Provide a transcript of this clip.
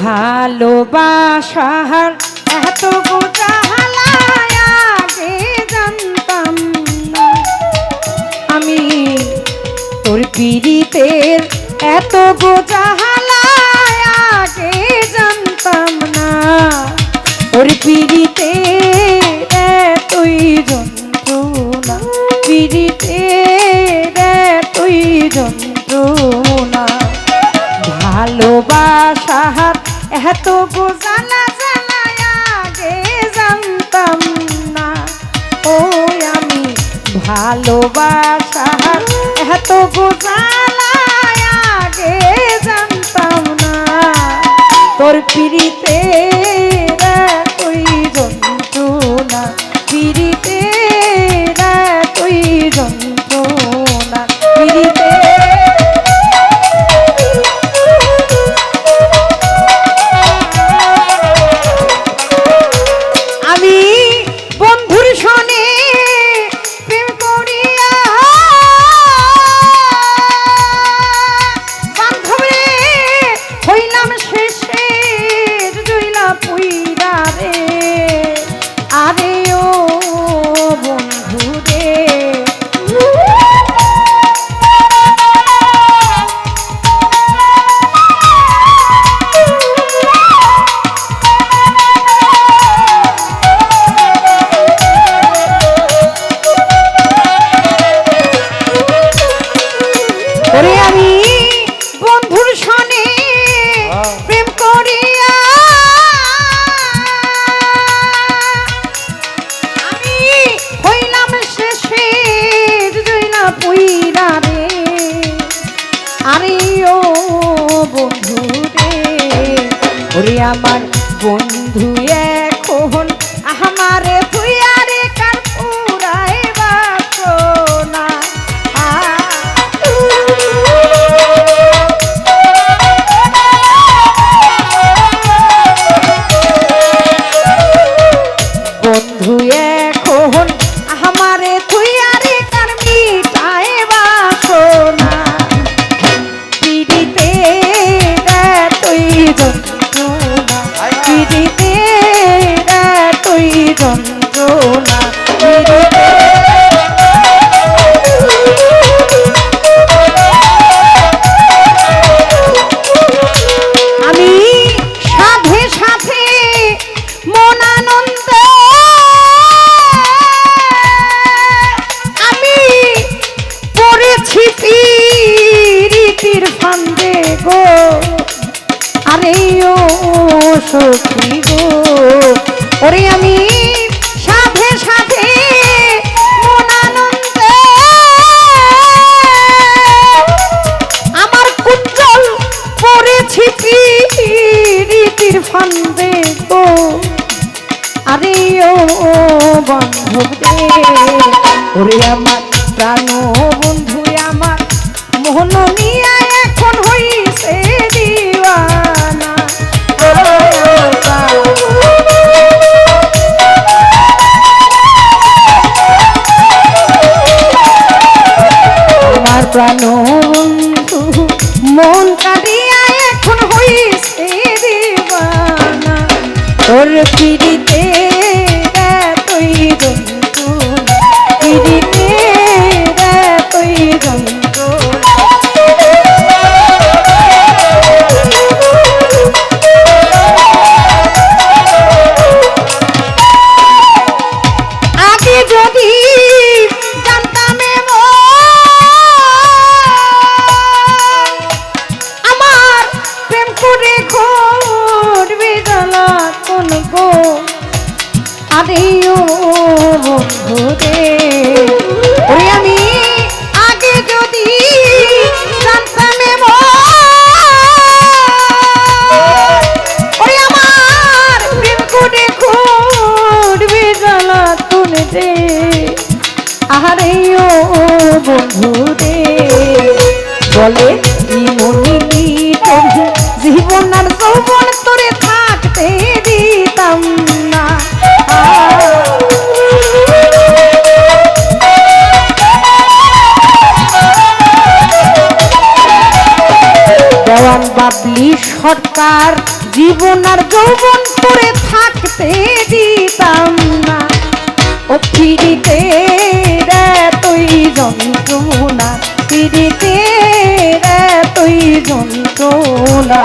ভালোবাসার এত বোঝালা আগে জানতাম না আমি তোর পীড়িতের এত বোঝালা আগে জানতাম না ওর পীড়িতের এতই যন্ত্রণা পীড়িতের এতই যন্ত্রণা ভালোবাসার এত বোঝালা আগে জানতাম না ও আমি ভালোবাসার এত বোঝালা আগে জানতাম না তোর পীড়িতের এতই যন্ত্রণা পীড়িতের এতই যন্ত্রণা পীড়িতের আমার বন্ধু এখন আমারে ভুইয়ারে কার পুরাই বাসনা বন্ধু এখন আমারে ভুইয়ারে কার মিটাই বাসনা পীড়িতে তুই যন্ত্রণা আমি সাথে সাথে মন আনন্দ আমি পড়েছি পীড়িতির ফান্দে গো আরে ও সখী গো ওরে আমি সাথে সাথে মন আনন্দে আমার কুঞ্জল পড়েছি পীড়িতির ফান্দে গো আরে ও বান্ধব রে ওরে আমার প্রাণ বন্ধু আমার মোহন নিয়া এখন হইছে দিওয়ানা আমার প্রাণ বন্ধু মন কাঁদিয়া এখন হইছে দিওয়ানা তোর পীড়িতে এতই যন্ত্রণা পীড়িতে এতই যন্ত্রণা আগে যদি জানতাম আমার প্রেম করে করবে জ্বালা কোন গো আরে ও বন্ধু রে ওরে আমি আগে যদি জানতাম ওরে আমার প্রেম করে করবে জ্বালা কোন রে আরে ও বন্ধু রে বলে মনি জীবন আর যৌবন তোরে থাকতে দিতাম না দেওয়ান বাবলি সরকার জীবন আর যৌবন পরে থাকতে দিতাম না ও ফিরিতে রে তুই যন্ত্রণা ফিরিতে রে তুই যন্ত্রণা